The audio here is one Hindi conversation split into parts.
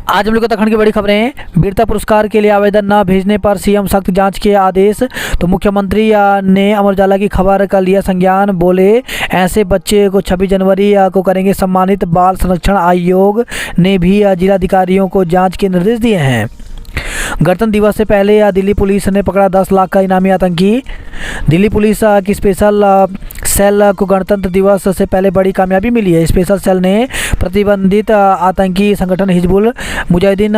आज हम लोग उत्तराखंड की बड़ी खबरें। वीरता पुरस्कार के लिए आवेदन न भेजने पर सीएम सख्त जांच के आदेश। तो मुख्यमंत्री ने अमर उजाला की खबर का लिया संज्ञान। बोले ऐसे बच्चे को 26 जनवरी को करेंगे सम्मानित। बाल संरक्षण आयोग ने भी जिलाधिकारियों को जांच के निर्देश दिए हैं। गणतंत्र दिवस से पहले दिल्ली पुलिस ने पकड़ा 10 लाख का इनामी आतंकी। दिल्ली पुलिस की स्पेशल सेल को गणतंत्र दिवस से पहले बड़ी कामयाबी मिली है। स्पेशल सेल ने प्रतिबंधित आतंकी संगठन हिजबुल मुजाहिदीन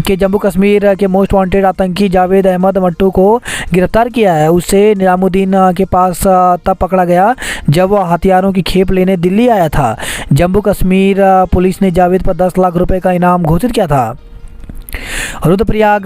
के जम्मू कश्मीर के मोस्ट वांटेड आतंकी जावेद अहमद मट्टू को गिरफ्तार किया है। उसे निजामुद्दीन के पास तब पकड़ा गया जब वह हथियारों की खेप लेने दिल्ली आया था। जम्मू कश्मीर पुलिस ने जावेद पर 10 लाख रुपए का इनाम घोषित किया था। रुद्रप्रयाग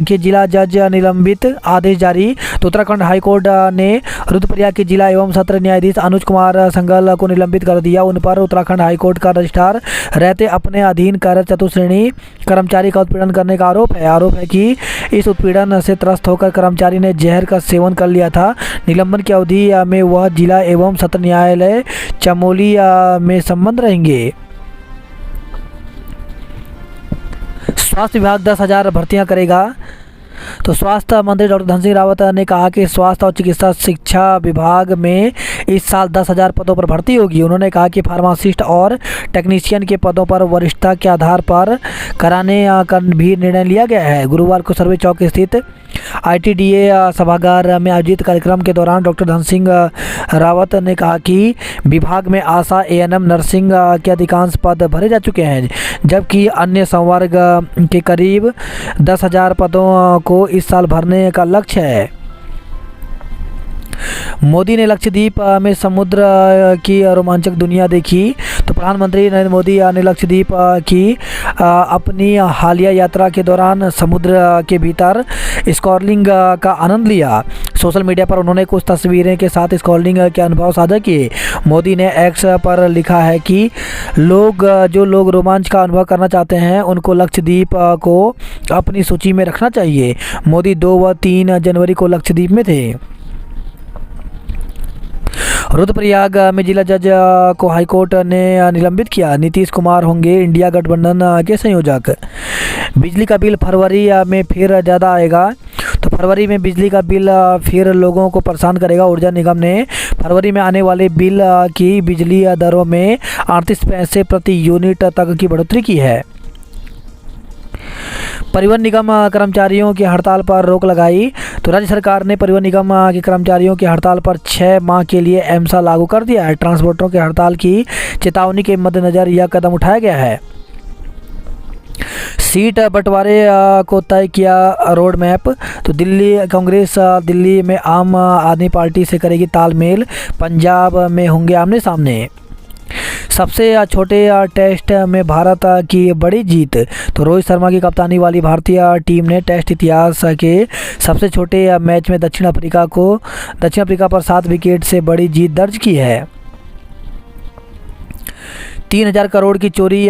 के जिला जज निलंबित, आदेश जारी। तो उत्तराखंड हाईकोर्ट ने रुद्रप्रयाग के जिला एवं सत्र न्यायाधीश अनुज कुमार संगल को निलंबित कर दिया। उन पर उत्तराखंड हाईकोर्ट का रजिस्ट्रार रहते अपने अधीन कार्यरत चतुश्रेणी कर्मचारी का उत्पीड़न करने का आरोप है कि इस उत्पीड़न से त्रस्त होकर कर्मचारी ने जहर का सेवन कर लिया था। निलंबन की अवधि में वह जिला एवं सत्र न्यायालय चमोली में संबंध रहेंगे। स्वास्थ्य विभाग 10,000 भर्तियां करेगा। तो स्वास्थ्य मंत्री डॉक्टर धन सिंह रावत ने कहा कि स्वास्थ्य और चिकित्सा शिक्षा विभाग में इस साल 10,000 पदों पर भर्ती होगी। उन्होंने कहा कि फार्मासिस्ट और टेक्नीशियन के पदों पर वरिष्ठता के आधार पर कराने का भी निर्णय लिया गया है। गुरुवार को सर्वे चौक स्थित ITDA सभागार में आयोजित कार्यक्रम के दौरान डॉक्टर धन सिंह रावत ने कहा कि विभाग में आशा, ANM, नर्सिंग के अधिकांश पद भरे जा चुके हैं, जबकि अन्य संवर्ग के करीब 10,000 पदों को इस साल भरने का लक्ष्य है। मोदी ने लक्षद्वीप में समुद्र की रोमांचक दुनिया देखी। तो प्रधानमंत्री नरेंद्र मोदी ने लक्षद्वीप की अपनी हालिया यात्रा के दौरान समुद्र के भीतर स्कॉर्लिंग का आनंद लिया। सोशल मीडिया पर उन्होंने कुछ तस्वीरें के साथ स्कॉर्लिंग के अनुभव साझा किए। मोदी ने X पर लिखा है कि जो लोग रोमांच का अनुभव करना चाहते हैं उनको लक्षद्वीप को अपनी सूची में रखना चाहिए। मोदी 2 व 3 जनवरी को लक्षद्वीप में थे। रुद्रप्रयाग में जिला जज को हाईकोर्ट ने निलंबित किया। नीतीश कुमार होंगे इंडिया गठबंधन के संयोजक। बिजली का बिल फरवरी में फिर ज़्यादा आएगा। तो फरवरी में बिजली का बिल फिर लोगों को परेशान करेगा। ऊर्जा निगम ने फरवरी में आने वाले बिल की बिजली दरों में 38 पैसे प्रति यूनिट तक की बढ़ोतरी की है। परिवहन निगम कर्मचारियों की हड़ताल पर रोक लगाई। तो राज्य सरकार ने परिवहन निगम के कर्मचारियों की हड़ताल पर 6 माह के लिए एमसा लागू कर दिया है। ट्रांसपोर्टरों की हड़ताल की चेतावनी के मद्देनजर यह कदम उठाया गया है। सीट बंटवारे को तय किया रोड मैप। तो दिल्ली कांग्रेस दिल्ली में आम आदमी पार्टी से करेगी तालमेल। पंजाब में होंगे आमने सामने। सबसे छोटे टेस्ट में भारत की बड़ी जीत। तो रोहित शर्मा की कप्तानी वाली भारतीय टीम ने टेस्ट इतिहास के सबसे छोटे मैच में दक्षिण अफ्रीका पर 7 विकेट से बड़ी जीत दर्ज की है। 3,000 करोड़ की चोरी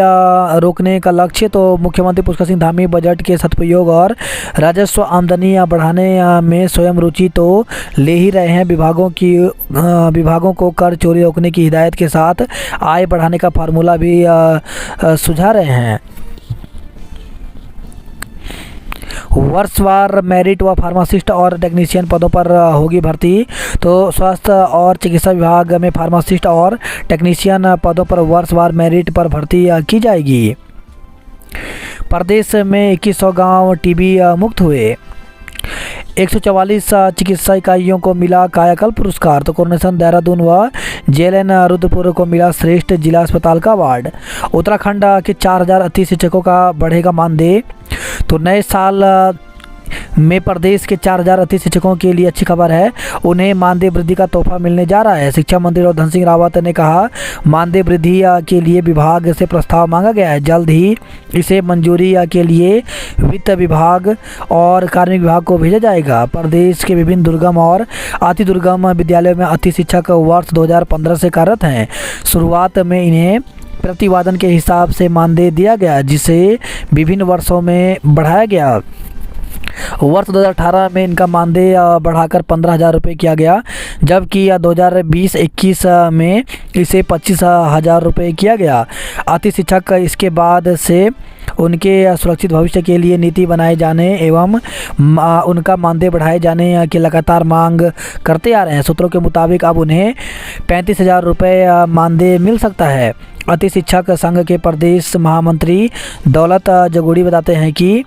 रोकने का लक्ष्य। तो मुख्यमंत्री पुष्कर सिंह धामी बजट के सदुपयोग और राजस्व आमदनी बढ़ाने में स्वयं रुचि तो ले ही रहे हैं। विभागों को कर चोरी रोकने की हिदायत के साथ आय बढ़ाने का फार्मूला भी सुझा रहे हैं। वर्षवार मेरिट व फार्मासिस्ट और टेक्नीशियन पदों पर होगी भर्ती। तो स्वास्थ्य और चिकित्सा विभाग में फार्मासिस्ट और टेक्नीशियन पदों पर वर्षवार मेरिट पर भर्ती की जाएगी। प्रदेश में 2100 गांव टीबी मुक्त हुए। 144 चिकित्सा इकाइयों को मिला कायाकल्प पुरस्कार। तो कोरोनेशन देहरादून व JLN रुद्रपुर को मिला श्रेष्ठ जिला अस्पताल का अवार्ड। उत्तराखंड के 4,038 शिक्षकों का बढ़ेगा मानदेय। तो नए साल में प्रदेश के 4,038 शिक्षकों के लिए अच्छी खबर है, उन्हें मानदेय वृद्धि का तोहफा मिलने जा रहा है। शिक्षा मंत्री डॉक्टर धन सिंह रावत ने कहा मानदेय वृद्धि के लिए विभाग से प्रस्ताव मांगा गया है। जल्द ही इसे मंजूरी के लिए वित्त विभाग और कार्मिक विभाग को भेजा जाएगा। प्रदेश के विभिन्न दुर्गम और अति दुर्गम विद्यालयों में अति शिक्षक वर्ष 2015 से कार्यरत हैं। शुरुआत में इन्हें प्रतिवादन के हिसाब से मानदेय दिया गया, जिसे विभिन्न वर्षों में बढ़ाया गया। वर्ष 2018 में इनका मानदेय बढ़ाकर 15,000 रुपये किया गया, जबकि 2020-21 में इसे 25,000 रुपये किया गया। अति शिक्षक इसके बाद से उनके सुरक्षित भविष्य के लिए नीति बनाए जाने एवं उनका मानदेय बढ़ाए जाने की लगातार मांग करते आ रहे हैं। सूत्रों के मुताबिक अब उन्हें 35,000 रुपये मानदेय मिल सकता है। अति शिक्षक संघ के प्रदेश महामंत्री दौलत जगूड़ी बताते हैं कि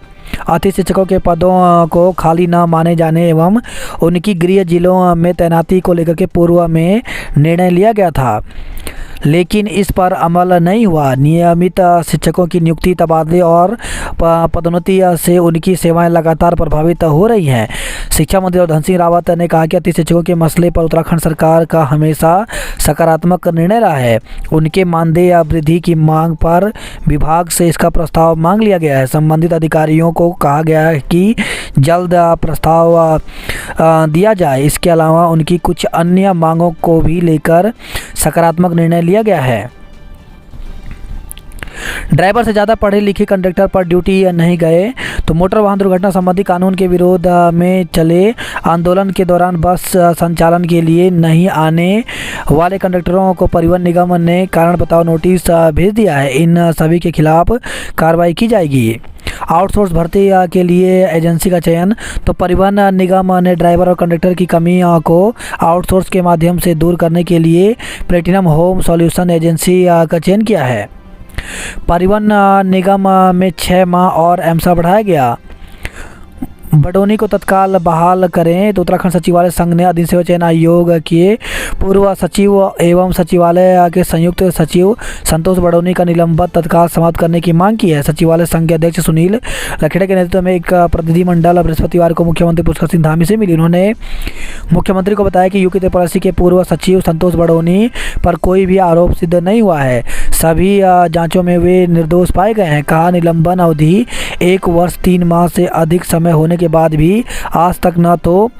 अति शिक्षकों के पदों को खाली न माने जाने एवं उनकी गृह जिलों में तैनाती को लेकर के पूर्व में निर्णय लिया गया था, लेकिन इस पर अमल नहीं हुआ। नियमित शिक्षकों की नियुक्ति, तबादले और पदोन्नति से उनकी सेवाएं लगातार प्रभावित हो रही हैं। शिक्षा मंत्री धन सिंह रावत ने कहा कि अति शिक्षकों के मसले पर उत्तराखंड सरकार का हमेशा सकारात्मक निर्णय रहा है। उनके मानदेय वृद्धि की मांग पर विभाग से इसका प्रस्ताव मांग लिया गया है। संबंधित अधिकारियों को कहा गया है कि जल्द प्रस्ताव दिया जाए। इसके अलावा उनकी कुछ अन्य मांगों को भी लेकर सकारात्मक निर्णय लिया गया है। ड्राइवर से ज़्यादा पढ़े लिखे कंडक्टर पर ड्यूटी नहीं गए तो मोटर वाहन दुर्घटना संबंधी कानून के विरोध में चले आंदोलन के दौरान बस संचालन के लिए नहीं आने वाले कंडक्टरों को परिवहन निगम ने कारण बताओ नोटिस भेज दिया है। इन सभी के खिलाफ कार्रवाई की जाएगी। आउटसोर्स भर्ती के लिए एजेंसी का चयन, तो परिवहन निगम ने ड्राइवर और कंडक्टर की कमी को आउटसोर्स के माध्यम से दूर करने के लिए प्लेटिनम होम सॉल्यूशन एजेंसी का चयन किया है। परिवहन निगम में 6 माह और एमसा बढ़ाया गया। बडोनी को तत्काल बहाल करें तो उत्तराखंड सचिवालय संघ ने अधीन सेवा चयन आयोग के पूर्व सचिव एवं सचिवालय के संयुक्त सचिव संतोष बडोनी का निलंबन तत्काल समाप्त करने की मांग की है। सचिवालय संघ के अध्यक्ष सुनील लखेड़ा के नेतृत्व में एक प्रतिनिधिमंडल बृहस्पतिवार को मुख्यमंत्री पुष्कर सिंह धामी से मिली। उन्होंने मुख्यमंत्री को बताया कि यूके त्रिपरासी के पूर्व सचिव संतोष बडोनी पर कोई भी आरोप सिद्ध नहीं हुआ है। सभी जांचों में वे निर्दोष पाए गए हैं। कहा निलंबन अवधि 1 वर्ष 3 माह से अधिक समय होने के बाद भी आज तक न तो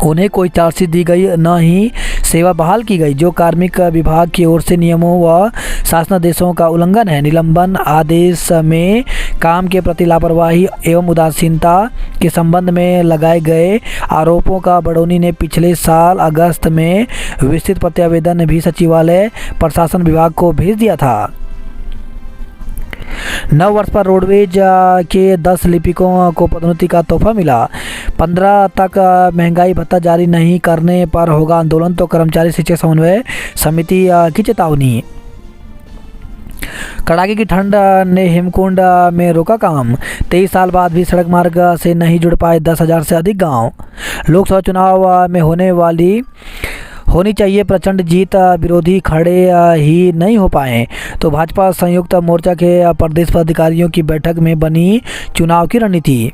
उन्हें कोई चार्जशीट दी गई न ही सेवा बहाल की गई, जो कार्मिक विभाग की ओर से नियमों व शासनादेशों का उल्लंघन है। निलंबन आदेश में काम के प्रति लापरवाही एवं उदासीनता के संबंध में लगाए गए आरोपों का बडोनी ने पिछले साल अगस्त में विस्तृत प्रत्यावेदन भी सचिवालय प्रशासन विभाग को भेज दिया था। 9 वर्ष पर रोडवेज के 10 लिपिकों को पदोन्नति का तोहफा मिला। 15 तक महंगाई भत्ता जारी नहीं करने पर होगा आंदोलन, तो कर्मचारी शिक्षक समन्वय समिति की चेतावनी। कड़ाके की ठंड ने हेमकुंड में रोका काम। 23 साल बाद भी सड़क मार्ग से नहीं जुड़ पाए 10,000 से अधिक गांव। लोकसभा चुनाव में होनी चाहिए प्रचंड जीत, विरोधी खड़े ही नहीं हो पाए, तो भाजपा संयुक्त मोर्चा के प्रदेश पदाधिकारियों की बैठक में बनी चुनाव की रणनीति।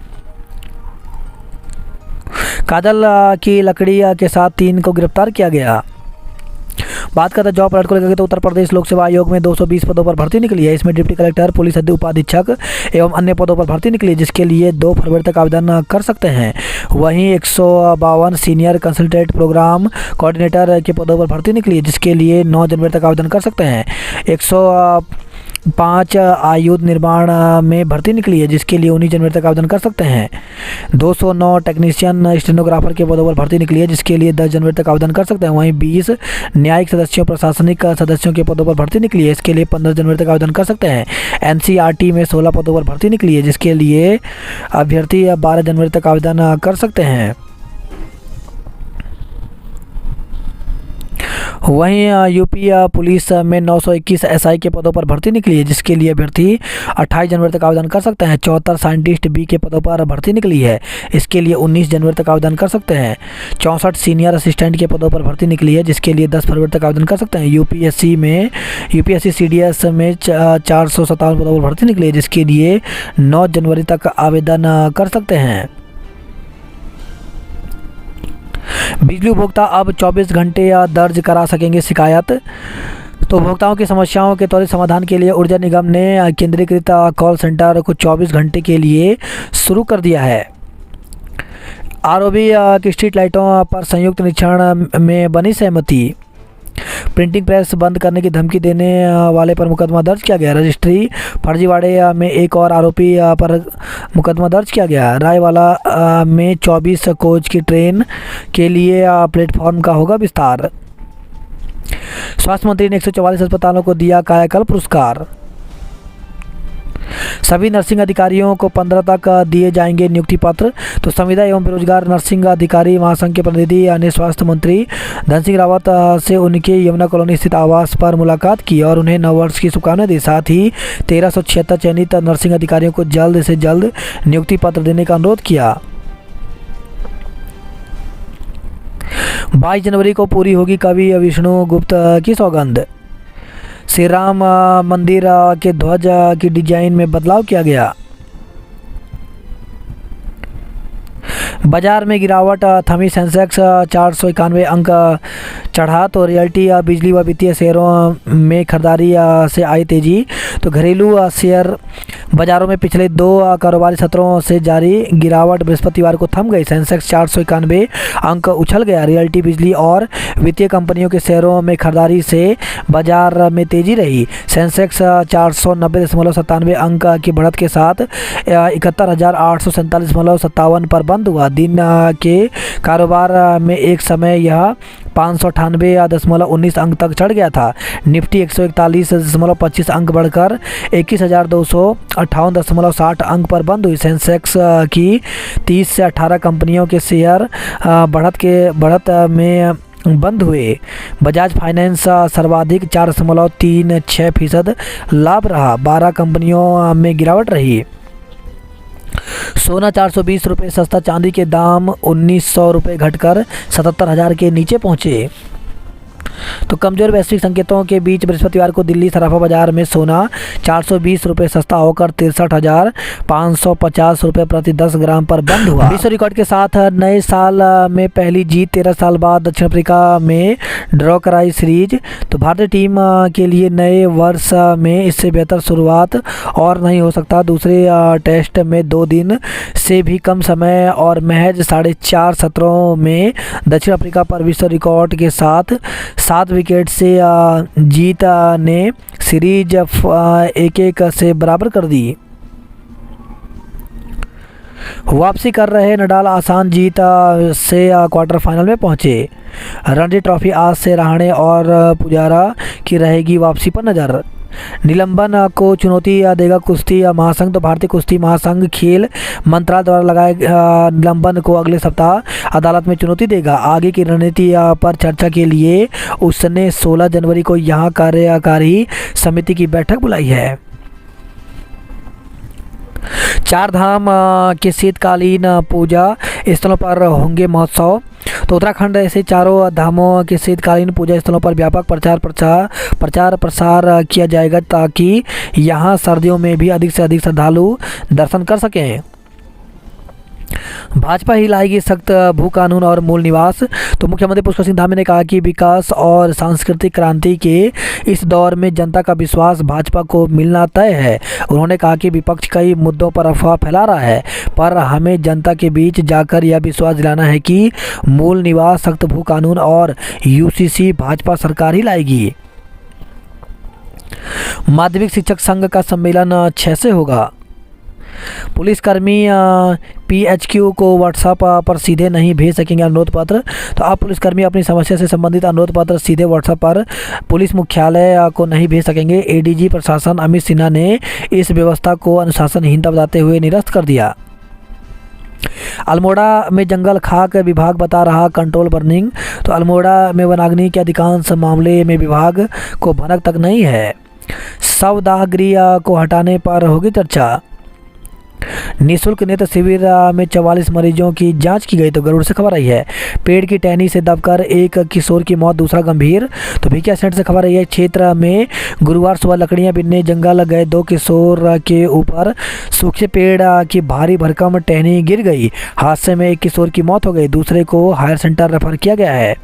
काजल की लकड़ी के साथ 3 को गिरफ्तार किया गया। बात करते हैं जॉब अलर्ट को लेकर, तो उत्तर प्रदेश लोक सेवा आयोग में 220 पदों पर भर्ती निकली है। इसमें डिप्टी कलेक्टर, पुलिस उपाधीक्षक एवं अन्य पदों पर भर्ती निकली है, जिसके लिए 2 फरवरी तक आवेदन कर सकते हैं। वहीं 152 सीनियर कंसल्टेंट प्रोग्राम कोऑर्डिनेटर के पदों पर भर्ती निकली है, जिसके लिए 9 जनवरी तक आवेदन कर सकते हैं। 105 आयुध निर्माण में भर्ती निकली है, जिसके लिए 19 जनवरी तक आवेदन कर सकते हैं। 209 टेक्नीशियन स्टेनोग्राफर के पदों पर भर्ती निकली है, जिसके लिए 10 जनवरी तक आवेदन कर सकते हैं। वहीं 20 न्यायिक सदस्यों, प्रशासनिक सदस्यों के पदों पर भर्ती निकली है, इसके लिए 15 जनवरी तक आवेदन कर सकते हैं। NCERT में 16 पदों पर भर्ती निकली है, जिसके लिए अभ्यर्थी 12 जनवरी तक आवेदन कर सकते हैं। वहीं यूपी पुलिस में 921 SI के पदों पर भर्ती निकली है, जिसके लिए अभ्यर्थी 28 जनवरी तक आवेदन कर सकते हैं। 74 साइंटिस्ट B के पदों पर भर्ती निकली है, इसके लिए 19 जनवरी तक आवेदन कर सकते हैं। 64 सीनियर असिस्टेंट के पदों पर भर्ती निकली है, जिसके लिए 10 फरवरी तक आवेदन कर सकते हैं। UPSC CDS में 457 पदों पर भर्ती निकली है, जिसके लिए 9 जनवरी तक आवेदन कर सकते हैं। बिजली उपभोक्ता अब 24 घंटे दर्ज करा सकेंगे शिकायत, तो उपभोक्ताओं की समस्याओं के त्वरित समाधान के लिए ऊर्जा निगम ने केंद्रीकृत कॉल सेंटर को 24 घंटे के लिए शुरू कर दिया है। ROB की स्ट्रीट लाइटों पर संयुक्त निरीक्षण में बनी सहमति। प्रिंटिंग प्रेस बंद करने की धमकी देने वाले पर मुकदमा दर्ज किया गया। रजिस्ट्री फर्जीवाड़े में एक और आरोपी पर मुकदमा दर्ज किया गया। रायवाला में 24 कोच की ट्रेन के लिए प्लेटफॉर्म का होगा विस्तार। स्वास्थ्य मंत्री ने 144 अस्पतालों को दिया कायाकल्प पुरस्कार। सभी नर्सिंग अधिकारियों को 15 तक दिए जाएंगे नियुक्ति पत्र। तो संविदा एवं बेरोजगार नर्सिंग अधिकारी महासंघ के प्रतिनिधि ने स्वास्थ्य मंत्री धन सिंह रावत से उनके यमुना कॉलोनी स्थित आवास पर मुलाकात की और उन्हें नववर्ष की शुभकामनाएं दी। साथ ही 1376 चयनित नर्सिंग अधिकारियों को जल्द से जल्द नियुक्ति पत्र देने का अनुरोध किया। 22 जनवरी को पूरी होगी कवि विष्णु गुप्त की सौगंध। श्री राम मंदिर के ध्वज की डिजाइन में बदलाव किया गया। बाजार में गिरावट थमी। सेंसेक्स 491 अंक चढ़ा। तो रियल्टी बिजली व वित्तीय शेयरों में खरीदारी से आई तेजी। तो घरेलू शेयर बाजारों में पिछले 2 कारोबारी सत्रों से जारी गिरावट बृहस्पतिवार को थम गई। सेंसेक्स 491 अंक उछल गया। रियल्टी बिजली और वित्तीय कंपनियों के शेयरों में खरीदारी से बाजार में तेजी रही। सेंसेक्स 490.97 अंक की बढ़त के साथ 71,847.57 पर बंद हुआ। दिन के कारोबार में एक समय यह 598.19 अंक तक चढ़ गया था। निफ्टी 141.25 अंक बढ़कर 21,258.60 अंक पर बंद हुई। सेंसेक्स की 30 से 18 कंपनियों के शेयर बढ़त में बंद हुए। बजाज फाइनेंस सर्वाधिक 4.36% लाभ रहा। 12 कंपनियों में गिरावट रही। सोना 420 रुपये सस्ता। चांदी के दाम 1900 रुपये घटकर 77,000 के नीचे पहुंचे। तो कमजोर वैश्विक संकेतों के बीच बृहस्पतिवार को दिल्ली सराफा बाजार में सोना 420 रुपये सस्ता होकर 63,550 रुपये प्रति 10 ग्राम पर बंद हुआ। विश्व रिकॉर्ड के साथ नए साल में पहली जीत। 13 साल बाद दक्षिण अफ्रीका में ड्रॉ कराई सीरीज। तो भारतीय टीम के लिए नए वर्ष में इससे बेहतर शुरुआत और नहीं हो सकता। दूसरे टेस्ट में 2 दिन से भी कम समय और महज 4.5 सत्रों में दक्षिण अफ्रीका पर विश्व रिकॉर्ड के साथ 7 विकेट से जीत ने सीरीज 1-1 से बराबर कर दी। वापसी कर रहे नडाल आसान जीत से क्वार्टर फाइनल में पहुंचे। रणजी ट्रॉफी आज से रहाणे और पुजारा की रहेगी वापसी पर नज़र। निलंबन को चुनौती देगा कुश्ती महासंघ। तो भारतीय कुश्ती महासंघ खेल मंत्रालय द्वारा लगाए निलंबन को अगले सप्ताह अदालत में चुनौती देगा। आगे की रणनीति पर चर्चा के लिए उसने 16 जनवरी को यहां कार्यकारी समिति की बैठक बुलाई है। 4 धाम के शीतकालीन पूजा स्थलों पर होंगे महोत्सव। तो उत्तराखंड ऐसे 4 धामों के शीतकालीन पूजा स्थलों पर व्यापक प्रचार प्रसार किया जाएगा ताकि यहां सर्दियों में भी अधिक से अधिक श्रद्धालु दर्शन कर सकें। भाजपा ही लाएगी सख्त भू कानून और मूल निवास। तो मुख्यमंत्री पुष्कर सिंह धामी ने कहा कि विकास और सांस्कृतिक क्रांति के इस दौर में जनता का विश्वास भाजपा को मिलना तय है। उन्होंने कहा कि विपक्ष कई मुद्दों पर अफवाह फैला रहा है, पर हमें जनता के बीच जाकर यह विश्वास दिलाना है कि मूल निवास, सख्त भू कानून और यूसीसी भाजपा सरकार ही लाएगी। माध्यमिक शिक्षक संघ का सम्मेलन 6 से होगा। पुलिसकर्मी पीएचक्यू को व्हाट्सएप पर सीधे नहीं भेज सकेंगे अनुरोध पत्र। तो अब पुलिसकर्मी अपनी समस्या से संबंधित अनुरोध पत्र सीधे व्हाट्सएप पर पुलिस मुख्यालय को नहीं भेज सकेंगे। एडीजी प्रशासन अमित सिन्हा ने इस व्यवस्था को अनुशासनहीनता बताते हुए निरस्त कर दिया। अल्मोड़ा में जंगल खाक विभाग बता रहा कंट्रोल बर्निंग। तो अल्मोड़ा में वनाग्नि के अधिकांश मामले में विभाग को भनक तक नहीं है। शवदाह को हटाने पर होगी चर्चा। निःशुल्क नेत्र शिविर में 44 मरीजों की जांच की गई। तो गरुड़ से खबर आई है। पेड़ की टहनी से दबकर एक किशोर की मौत, दूसरा गंभीर। तो भिकिया सेंटर से खबर आई है। क्षेत्र में गुरुवार सुबह लकड़ियां बीनने जंगल गए 2 किशोर के ऊपर सूखे पेड़ की भारी भरकम टहनी गिर गई। हादसे में एक किशोर की मौत हो गई, दूसरे को हायर सेंटर रेफर किया गया है।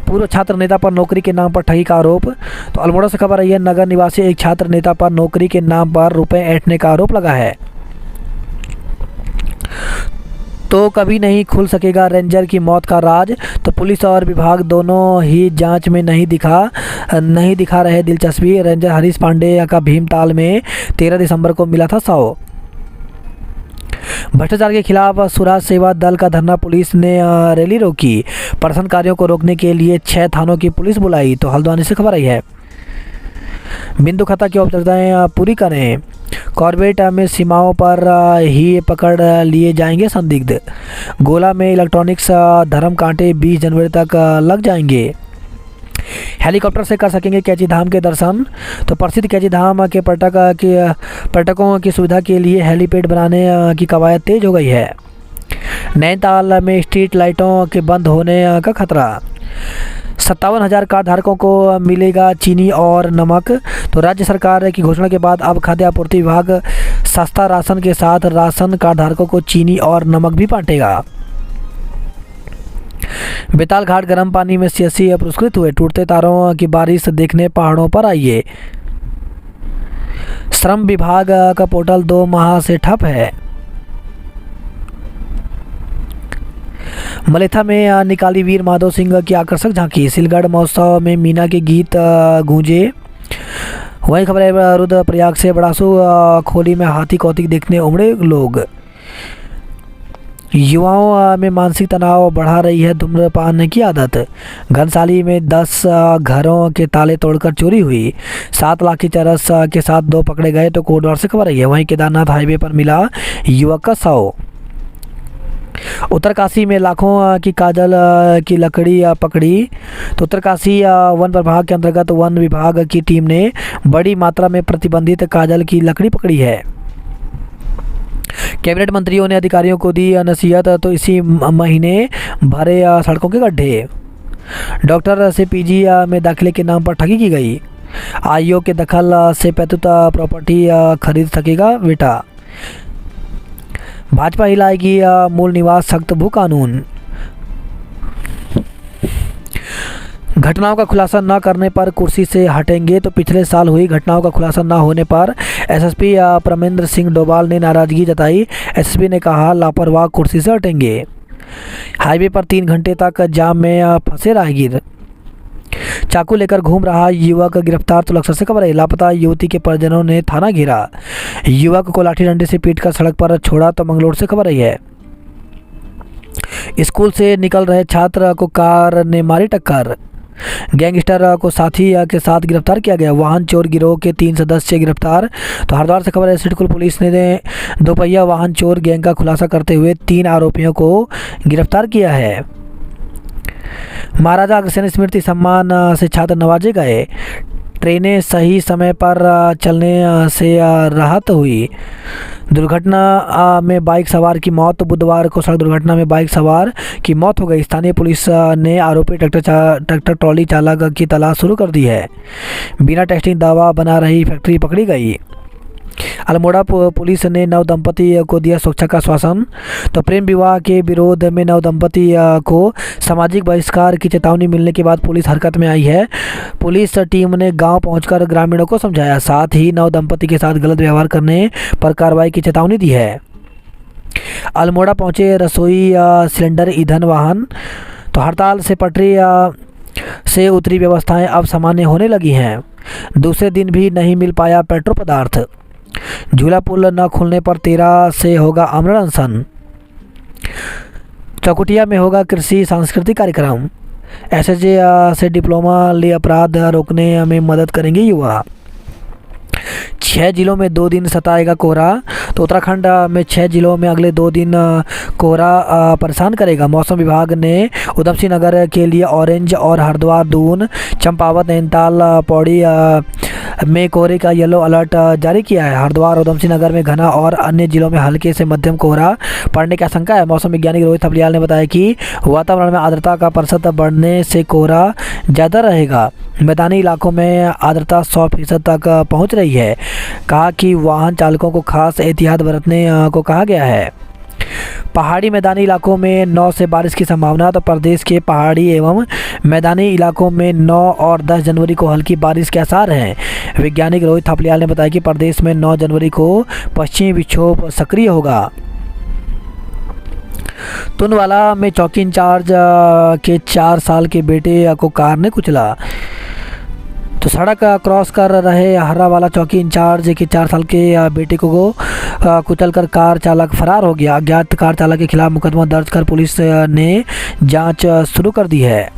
पूर्व छात्र नेता पर नौकरी के नाम पर ठगी का आरोप। तो अल्मोड़ा से खबर आई है। नगर निवासी एक छात्र नेता पर नौकरी के नाम पर रुपए ऐंठने का आरोप लगा है। तो कभी नहीं खुल सकेगा रेंजर की मौत का राज। तो पुलिस और विभाग दोनों ही जांच में नहीं दिखा रहे दिलचस्पी। रेंजर हरीश पांडे का भीमताल में 13 दिसंबर को मिला था शव। भ्रष्टाचार के खिलाफ स्वराज सेवा दल का धरना, पुलिस ने रैली रोकी। प्रदर्शनकारियों को रोकने के लिए 6 थानों की पुलिस बुलाई। तो हल्द्वानी से खबर आई है। बिंदु खता की औपचारिकताएं पूरी करें। कॉर्बेट में सीमाओं पर ही पकड़ लिए जाएंगे संदिग्ध। गोला में इलेक्ट्रॉनिक्स धर्म कांटे 20 जनवरी तक लग जाएंगे। हेलीकॉप्टर से कर सकेंगे कैची धाम के दर्शन। तो प्रसिद्ध कैची धाम के पर्यटकों की सुविधा के लिए हेलीपैड बनाने की कवायद तेज हो गई है। नैनीताल में स्ट्रीट लाइटों के बंद होने का खतरा। 57,000 कार्ड धारकों को मिलेगा चीनी और नमक। तो राज्य सरकार की घोषणा के बाद अब खाद्य आपूर्ति विभाग सस्ता राशन के साथ राशन कार्ड धारकों को चीनी और नमक भी बांटेगा। बेताल घाट गर्म पानी में सियासी पुरस्कृत हुए। टूटते तारों की बारिश देखने पहाड़ों पर आइए। श्रम विभाग का पोर्टल 2 माह से ठप है। मलेथा में निकाली वीर माधो सिंह की आकर्षक झांकी। सिलगढ़ महोत्सव में मीना के गीत गूंजे। वही खबर है रुद्रप्रयाग से बड़ासू खोली में हाथी कौतिक देखने उमड़े लोग। युवाओं में मानसिक तनाव बढ़ा रही है धूम्रपान की आदत। घनसाली में 10 घरों के ताले तोड़कर चोरी हुई। 7 लाख की चरस के साथ 2 पकड़े गए। तो कोटद्वार से खबर आई है। वहीं केदारनाथ हाईवे पर मिला युवक का शव। उत्तरकाशी में लाखों की काजल की लकड़ी पकड़ी। तो उत्तरकाशी वन प्रभाग के अंतर्गत वन विभाग की टीम ने बड़ी मात्रा में प्रतिबंधित काजल की लकड़ी पकड़ी है। कैबिनेट मंत्रियों ने अधिकारियों को दी नसीहत। तो इसी महीने भरे सड़कों के गड्ढे। डॉक्टर से पीजी में दाखिले के नाम पर ठगी की गई। आयोग के दखल से पैतृक प्रॉपर्टी खरीद सकेगा बेटा। भाजपा ही लाएगी मूल निवास सख्त भू कानून। घटनाओं का खुलासा न करने पर कुर्सी से हटेंगे। तो पिछले साल हुई घटनाओं का खुलासा न होने पर एसएसपी परमेंद्र सिंह डोभाल ने नाराजगी जताई। एसएसपी ने कहा लापरवाह कुर्सी से हटेंगे। हाईवे पर 3 घंटे तक जाम में फंसे राहगीर। चाकू लेकर घूम रहा युवक गिरफ्तार। तो लक्सर से खबर है। लापता युवती के परिजनों ने थाना घेरा। युवक को लाठी डंडे से पीटकर सड़क पर छोड़ा। तो मंगलोर से खबर आई है। स्कूल से निकल रहे छात्र को कार ने मारी टक्कर। गैंगस्टर को साथी के साथ गिरफ्तार किया गया। वाहन चोर गिरोह के 3 सदस्य गिरफ्तार। तो हरिद्वार से खबर है। सिडकुल पुलिस ने दोपहिया वाहन चोर गैंग का खुलासा करते हुए 3 आरोपियों को गिरफ्तार किया है। महाराजा अग्रसेन स्मृति सम्मान से छात्र नवाजे गए। ट्रेनें सही समय पर चलने से राहत हुई। दुर्घटना में बाइक सवार की मौत। बुधवार को सड़क दुर्घटना में बाइक सवार की मौत हो गई। स्थानीय पुलिस ने आरोपी ट्रैक्टर ट्रॉली चालक की तलाश शुरू कर दी है। बिना टेस्टिंग दवा बना रही फैक्ट्री पकड़ी गई। अल्मोड़ा पुलिस ने नव दंपति को दिया सुरक्षा का आश्वासन। तो प्रेम विवाह के विरोध में नव दंपति को सामाजिक बहिष्कार की चेतावनी मिलने के बाद पुलिस हरकत में आई है। पुलिस टीम ने गांव पहुंचकर ग्रामीणों को समझाया। साथ ही नव दंपति के साथ गलत व्यवहार करने पर कार्रवाई की चेतावनी दी है। अल्मोड़ा पहुंचे रसोई सिलेंडर ईंधन वाहन। तो हड़ताल से पटरी से उतरी व्यवस्थाएं अब सामान्य होने लगी हैं। दूसरे दिन भी नहीं मिल पाया पेट्रोल पदार्थ। झूला पुल न खुलने पर 13 से होगा आमरण अनशन। चौकुटिया में होगा कृषि सांस्कृतिक कार्यक्रम। एसएसजे से डिप्लोमा ले अपराध रोकने में मदद करेंगे युवा। 6 जिलों में 2 दिन सताएगा कोहरा। तो उत्तराखंड में 6 जिलों में अगले 2 दिन कोहरा परेशान करेगा। मौसम विभाग ने उधम सिंह नगर के लिए ऑरेंज और हरिद्वार, दून, चंपावत, नैनीताल, पौड़ी में कोहरे का येलो अलर्ट जारी किया है। हरिद्वार, उधम सिंह नगर में घना और अन्य जिलों में हल्के से मध्यम कोहरा पड़ने की आशंका है। मौसम वैज्ञानिक रोहित थपलियाल ने बताया कि वातावरण में आर्द्रता का प्रतिशत बढ़ने से कोहरा ज़्यादा रहेगा। मैदानी इलाकों में आर्द्रता 100% तक पहुंच रही है। कहा कि वाहन चालकों को खास एहतियात बरतने को कहा गया है। पहाड़ी मैदानी इलाकों में 9 से बारिश की संभावना। तो प्रदेश के पहाड़ी एवं मैदानी इलाकों में 9 और 10 जनवरी को हल्की बारिश के आसार हैं। वैज्ञानिक रोहित थपलियाल ने बताया कि प्रदेश में 9 जनवरी को पश्चिमी विक्षोभ सक्रिय होगा। तुनवाला में चौकी इंचार्ज के 4 साल के बेटे को कार ने कुचला। तो सड़क क्रॉस कर रहे हर्रावाला चौकी इंचार्ज के 4 साल के बेटे को कुचलकर कार चालक फरार हो गया। अज्ञात कार चालक के खिलाफ मुकदमा दर्ज कर पुलिस ने जांच शुरू कर दी है।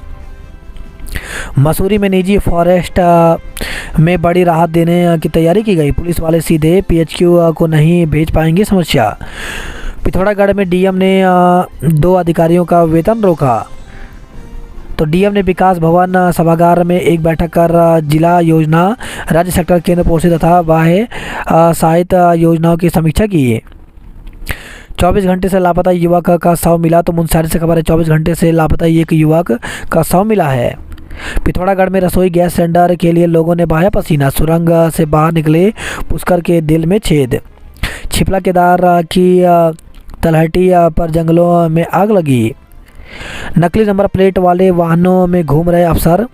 मसूरी में निजी फॉरेस्ट में बड़ी राहत देने की तैयारी की गई। पुलिस वाले सीधे पीएचक्यू को नहीं भेज पाएंगे, समस्या। पिथौरागढ़ में डीएम ने 2 अधिकारियों का वेतन रोका। तो डीएम ने विकास भवन सभागार में एक बैठक कर जिला योजना, राज्य सेक्टर, केंद्र पोषित तथा बाह्य सहायता योजनाओं की समीक्षा की। 24 घंटे से लापता युवक का शव मिला। तो मुंसियारी से खबर है, 24 घंटे से लापता एक युवक का शव मिला है। पिथौरागढ़ में रसोई गैस सिलेंडर के लिए लोगों ने बहाया पसीना। सुरंग से बाहर निकले पुष्कर के दिल में छेद। छिपला केदार की तलहटी पर जंगलों में आग लगी। नकली नंबर प्लेट वाले वाहनों में घूम रहे अफसर।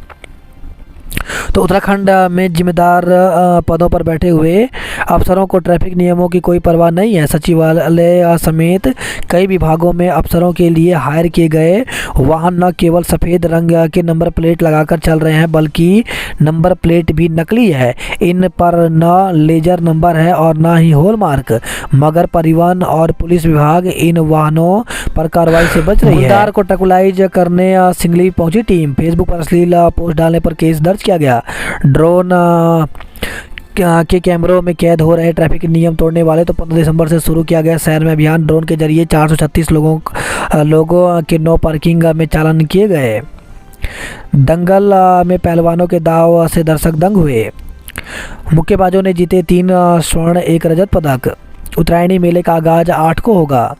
तो उत्तराखंड में जिम्मेदार पदों पर बैठे हुए अफसरों को ट्रैफिक नियमों की कोई परवाह नहीं है। सचिवालय समेत कई विभागों में अफसरों के लिए हायर किए गए वाहन न केवल सफ़ेद रंग के नंबर प्लेट लगाकर चल रहे हैं, बल्कि नंबर प्लेट भी नकली है। इन पर न लेजर नंबर है और न ही हॉलमार्क, मगर परिवहन और पुलिस विभाग इन वाहनों पर कार्रवाई से बच रही है। गुलदार को ट्रैकुलाइज करने सिंगली पहुंची टीम। फेसबुक पर अश्लील पोस्ट डालने पर केस दर्ज किया गया। ड्रोन के कैमरों में कैद हो रहे ट्रैफिक नियम तोड़ने वाले। तो 15 दिसंबर से शुरू किया गया शहर में अभियान। ड्रोन के जरिए 436 लोगों के नो पार्किंग में चालान किए गए। दंगल में पहलवानों के दाव से दर्शक दंग हुए। मुक्केबाजों ने जीते 3 स्वर्ण 1 रजत पदक। उत्तरायणी मेले का आगाज 8 को होगा।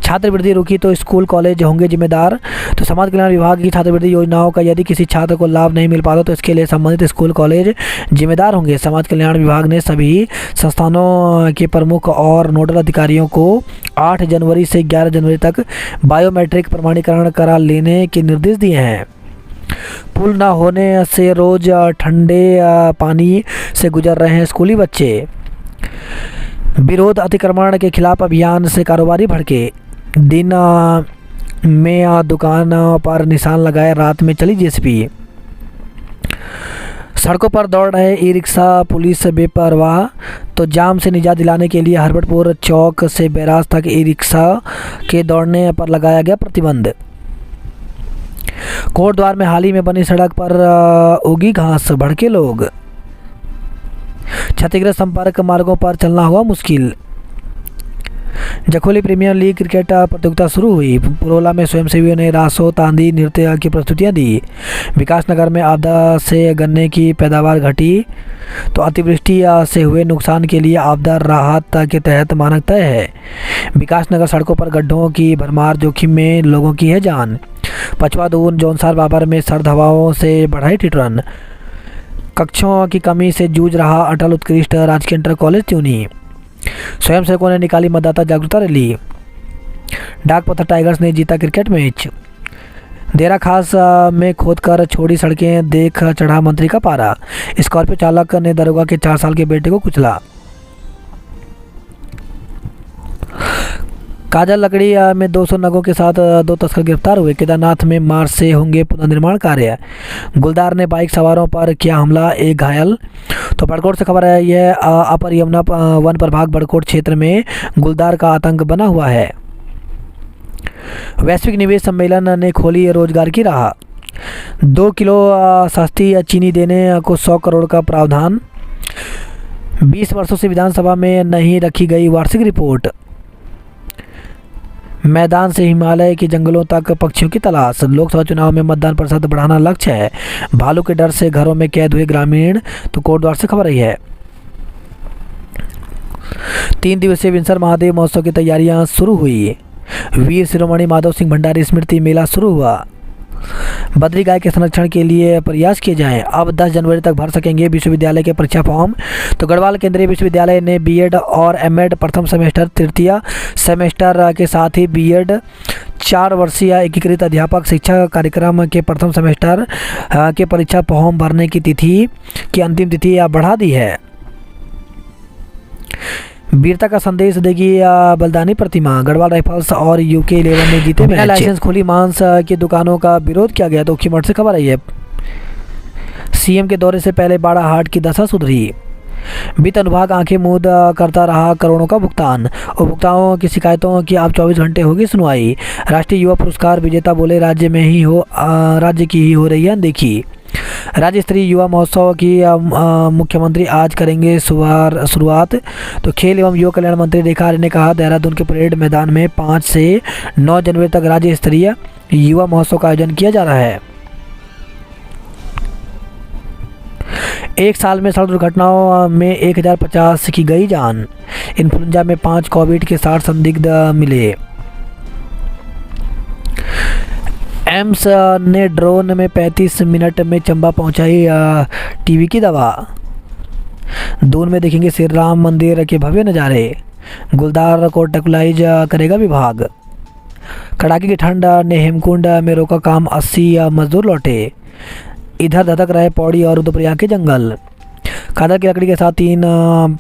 छात्रवृत्ति रुकी तो स्कूल कॉलेज होंगे जिम्मेदार। तो समाज कल्याण विभाग की छात्रवृत्ति योजनाओं का यदि किसी छात्र को लाभ नहीं मिल पाता तो इसके लिए संबंधित स्कूल कॉलेज जिम्मेदार होंगे। समाज कल्याण विभाग ने सभी संस्थानों के प्रमुख और नोडल अधिकारियों को 8 जनवरी से 11 जनवरी तक बायोमेट्रिक प्रमाणीकरण करा लेने के निर्देश दिए हैं। पुल न होने से रोज ठंडे पानी से गुजर रहे हैं स्कूली बच्चे। विरोध अतिक्रमण के खिलाफ अभियान से कारोबारी भड़के। दिन में दुकान पर निशान लगाए, रात में चली जेसीबी। सड़कों पर दौड़ रहे ई रिक्शा पुलिस बेपरवाह। तो जाम से निजात दिलाने के लिए हरबटपुर चौक से बैराज तक ई रिक्शा के दौड़ने पर लगाया गया प्रतिबंध। कोटद्वार में हाल ही में बनी सड़क पर उगी घास, भड़के लोग। क्षतिग्रस्त संपर्क मार्गों पर चलना हुआ मुश्किल। जखोली प्रीमियर लीग क्रिकेट प्रतियोगिता शुरू हुई। पुरोला में स्वयंसेवियों ने रासो तांदी नृत्य की प्रस्तुतियां दी। विकासनगर में आपदा से गन्ने की पैदावार घटी। तो अतिवृष्टि से हुए नुकसान के लिए आपदा राहत के तहत मानक तय है। विकासनगर सड़कों पर गड्ढों की भरमार, जोखिम में लोगों की है जान। पचवा दून जौनसार बाबर में सर्द हवाओं से बढ़ाई ठिठुरन। कक्षों की कमी से जूझ रहा अटल उत्कृष्ट राजकीय इंटर कॉलेज त्यूनी। स्वयंसेवकों ने निकाली मतदाता जागरूकता रैली। डाक पत्थर टाइगर्स ने जीता क्रिकेट मैच। देरा खास में खोदकर छोड़ी सड़कें देख चढ़ा मंत्री का पारा। स्कॉर्पियो चालक ने दरोगा के 4 साल के बेटे को कुचला। काजल लकड़ी में 200 नगों के साथ 2 तस्कर गिरफ्तार हुए। केदारनाथ में मार्च से होंगे पुनर्निर्माण कार्य। गुलदार ने बाइक सवारों पर किया हमला, 1 घायल। तो बड़कोट से खबर है, यह अपर यमुना वन प्रभाग बड़कोट क्षेत्र में गुलदार का आतंक बना हुआ है। वैश्विक निवेश सम्मेलन ने खोली रोजगार की राह। 2 किलो सस्ती चीनी देने को 100 करोड़ का प्रावधान। 20 वर्षों से विधानसभा में नहीं रखी गई वार्षिक रिपोर्ट। मैदान से हिमालय के जंगलों तक पक्षियों की तलाश। लोकसभा चुनाव में मतदान प्रतिशत बढ़ाना लक्ष्य है। भालू के डर से घरों में कैद हुए ग्रामीण। तो कोटद्वार से खबर रही है। 3 दिवसीय विंसर महादेव महोत्सव की तैयारियां शुरू हुई। वीर शिरोमणि माधव सिंह भंडारी स्मृति मेला शुरू हुआ। बद्री गाय के संरक्षण के लिए प्रयास किए जाएं। अब 10 जनवरी तक भर सकेंगे विश्वविद्यालय के परीक्षा फॉर्म। तो गढ़वाल केंद्रीय विश्वविद्यालय ने बीएड और एमएड प्रथम सेमेस्टर, तृतीय सेमेस्टर के साथ ही बीएड 4 वर्षीय एकीकृत अध्यापक शिक्षा कार्यक्रम के प्रथम सेमेस्टर के परीक्षा फॉर्म भरने की तिथि की अंतिम तिथि बढ़ा दी है। वीरता का संदेश देगी बलिदानी प्रतिमा। गढ़वाल राइफल्स और यूके 11 ने जीते मैच। लाइसेंस खुली मांस की दुकानों का विरोध किया गया तो खिमट से खबर आई है। सीएम के दौरे से पहले बाड़ाहाट की दशा सुधरी। वित्त अनुभाग आंखें मूंद करता रहा करोड़ों का भुगतान। उपभोक्ताओं की शिकायतों की अब 24 घंटे होगी सुनवाई। राष्ट्रीय युवा पुरस्कार विजेता बोले राज्य की ही हो रही है अनदेखी। राज्य स्तरीय युवा महोत्सव की मुख्यमंत्री आज करेंगे शुरुआत। तो खेल एवं युवा कल्याण मंत्री रेखा आर्य ने कहा देहरादून के परेड मैदान में 5 से 9 जनवरी तक राज्य स्तरीय युवा महोत्सव का आयोजन किया जा रहा है। एक साल में सड़क दुर्घटनाओं में 1050 की गई जान। इन्फ्लुएंजा में 5 कोविड के 60 संदिग्ध मिले। एम्स ने ड्रोन में 35 मिनट में चंबा पहुंचाई टीबी की दवा। दून में देखेंगे श्री राम मंदिर के भव्य नज़ारे। गुलदार को टेक्नोलाइज करेगा विभाग। कड़ाके की ठंड ने हेमकुंड में रोका काम, 80 मजदूर लौटे। इधर धधक रहे पौड़ी और रुद्रप्रयाग के जंगल। कादर की लकड़ी के साथ 3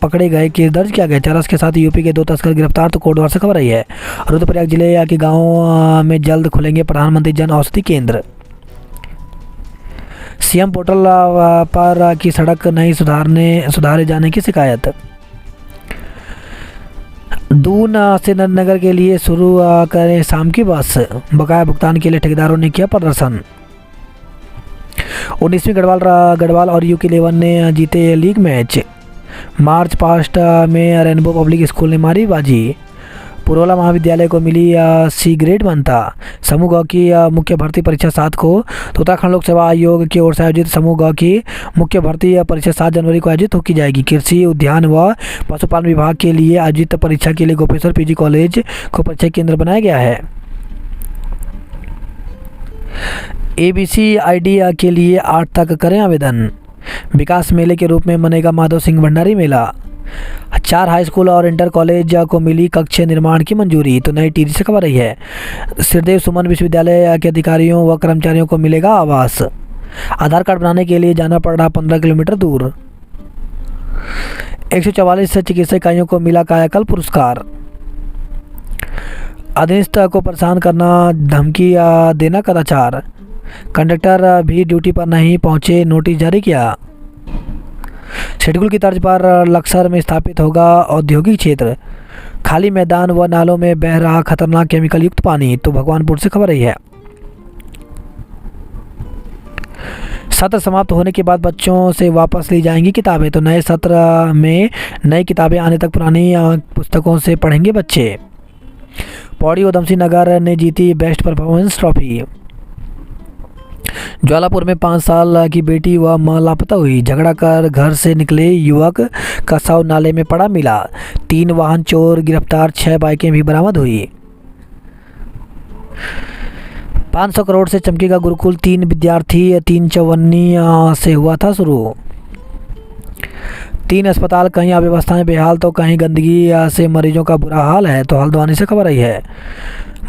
पकड़े गए, केस दर्ज किया गया। चरस के साथ यूपी के 2 तस्कर गिरफ्तार तो कोटद्वार से खबर आई है। रुद्रप्रयाग जिले के गाँव में जल्द खुलेंगे प्रधानमंत्री जन औषधि केंद्र। सीएम पोर्टल पर की सड़क नहीं सुधारे जाने की शिकायत। दून से नगर के लिए शुरू करें शाम की बस। बकाया भुगतान के लिए ठेकेदारों ने किया प्रदर्शन। 19वीं गढ़वाल और यूके 11 ने जीते लीग मैच। मार्च पास्ट में रेनबो पब्लिक स्कूल ने मारी बाजी। पुरोला महाविद्यालय को मिली सी ग्रेड मान्यता। समूह ग की मुख्य भर्ती परीक्षा 7 को। तो उत्तराखंड लोक सेवा आयोग की ओर से आयोजित समूह ग की मुख्य भर्ती परीक्षा 7 जनवरी को आयोजित की जाएगी। कृषि उद्यान व पशुपालन विभाग के लिए आयोजित परीक्षा के लिए गोपेश्वर पीजी कॉलेज को परीक्षा केंद्र बनाया गया है। ABCID के लिए 8 तक करें आवेदन। विकास मेले के रूप में मनेगा माधव सिंह भंडारी मेला। 4 हाई स्कूल और इंटर कॉलेज को मिली कक्ष निर्माण की मंजूरी। तो नई टिहरी से खबर रही है। श्रीदेव सुमन विश्वविद्यालय के अधिकारियों व कर्मचारियों को मिलेगा आवास। आधार कार्ड बनाने के लिए जाना पड़ रहा 15 किलोमीटर दूर। 144 चिकित्सा इकाइयों को मिला कायाकल्प पुरस्कार। अधीनस्थ को परेशान करना, धमकी देना कदाचार। कंडक्टर भी ड्यूटी पर नहीं पहुंचे, नोटिस जारी किया। शेड्यूल की तर्ज पर लक्सर में स्थापित होगा औद्योगिक क्षेत्र। खाली मैदान व नालों में बह रहा खतरनाक केमिकल युक्त पानी। तो भगवानपुर से खबर रही है। सत्र समाप्त होने के बाद बच्चों से वापस ली जाएंगी किताबें। तो नए सत्र में नई किताबें आने तक पुरानी पुस्तकों से पढ़ेंगे बच्चे। पौड़ी उधमसिंह नगर ने जीती बेस्ट परफॉर्मेंस ट्रॉफी। ज्वालापुर में 5 साल की बेटी व मां लापता हुई। झगड़ा कर घर से निकले युवक का शव नाले में पड़ा मिला। 3 वाहन चोर गिरफ्तार, 6 बाइकें भी बरामद हुई। 500 करोड़ से चमकेगा गुरुकुल। 3 विद्यार्थी 354 से हुआ था शुरू। 3 अस्पताल, कहीं अव्यवस्थाएं बेहाल तो कहीं गंदगी से मरीजों का बुरा हाल है। तो हल्द्वानी से खबर आई है।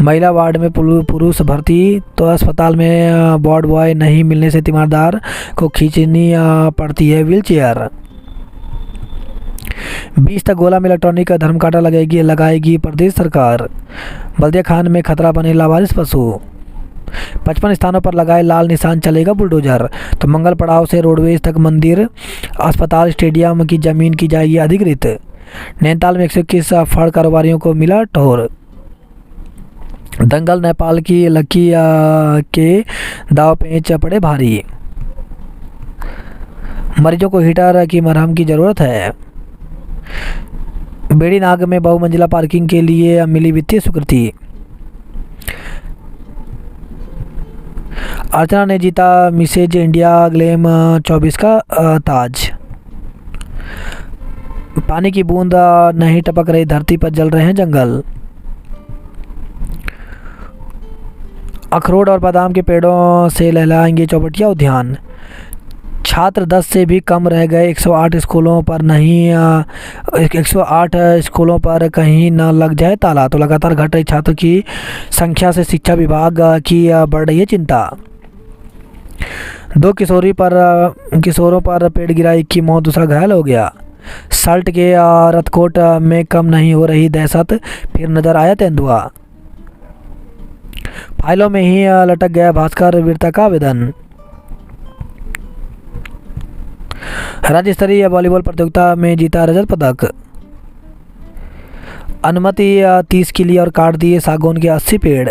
महिला वार्ड में पुरुष भर्ती। तो अस्पताल में वार्ड बॉय नहीं मिलने से तीमारदार को खींचनी पड़ती है व्हीलचेयर। 20 तक गोला में इलेक्ट्रॉनिक धर्मकांटा लगाएगी प्रदेश सरकार। बल्दिया खान में खतरा बने लावारिस पशु। 55 स्थानों पर लगाए लाल निशान, चलेगा बुलडोजर। तो मंगल पड़ाव से रोडवेज तक मंदिर, अस्पताल, स्टेडियम की जमीन की जाएगी अधिकृत। नैनीताल में 121 फड़ कारोबारियों को मिला ठोर। दंगल नेपाल की लकी के दाव पेंच पड़े भारी। मरीजों को हीटर की मरहम की ज़रूरत है। बेड़ी नाग में बहुमंजिला पार्किंग के लिए मिली वित्तीय स्वीकृति। अर्चना ने जीता मिसेज इंडिया ग्लैम 24 का ताज। पानी की बूंद नहीं टपक रही धरती पर, जल रहे हैं जंगल। अखरोट और बादाम के पेड़ों से लहलाएंगे चौबटिया उद्यान। छात्र 10 से भी कम रह गए। 108 स्कूलों पर 108 स्कूलों पर कहीं न लग जाए ताला। तो लगातार घट रही छात्रों की संख्या से शिक्षा विभाग की बढ़ रही है चिंता। 2 किशोरों पर पेड़ गिरा, एक की मौत, दूसरा घायल हो गया। सल्ट के रतकोट में कम नहीं हो रही दहशत, फिर नजर आया तेंदुआ। फाइलों में ही लटक गया भास्कर वीरता का आवेदन। राज्य स्तरीय वॉलीबॉल प्रतियोगिता में जीता रजत पदक। अनुमति 30 के लिए और काट दिए सागौन के 80 पेड़।